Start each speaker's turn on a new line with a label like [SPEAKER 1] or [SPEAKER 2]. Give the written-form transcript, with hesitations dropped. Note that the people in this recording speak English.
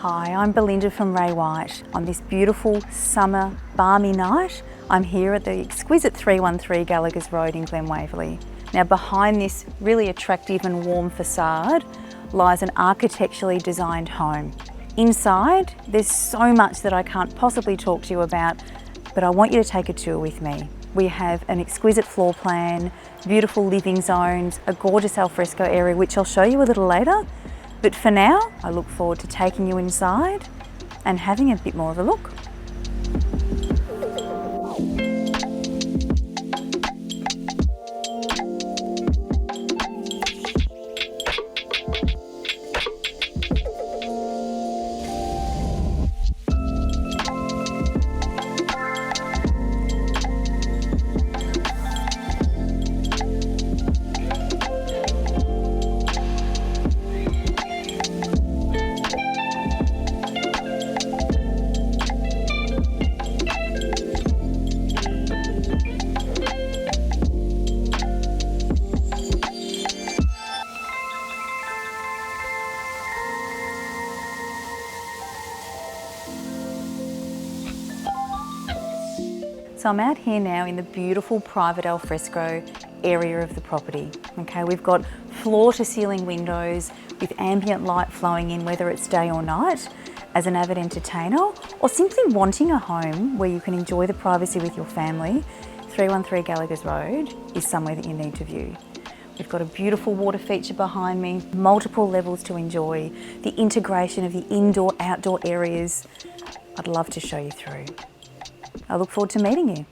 [SPEAKER 1] Hi, I'm Belinda from Ray White. On this beautiful summer balmy night, I'm here at the exquisite 313 Gallaghers Road in Glen Waverley. Now behind this really attractive and warm facade lies an architecturally designed home. Inside, there's so much that I can't possibly talk to you about, but I want you to take a tour with me. We have an exquisite floor plan, beautiful living zones, a gorgeous alfresco area, which I'll show you a little later. But for now, I look forward to taking you inside and having a bit more of a look. So I'm out here now in the beautiful private alfresco area of the property. Okay, we've got floor to ceiling windows with ambient light flowing in, whether it's day or night, as an avid entertainer, or simply wanting a home where you can enjoy the privacy with your family. 313 Gallaghers Road is somewhere that you need to view. We've got a beautiful water feature behind me, multiple levels to enjoy, the integration of the indoor-outdoor areas. I'd love to show you through. I look forward to meeting you.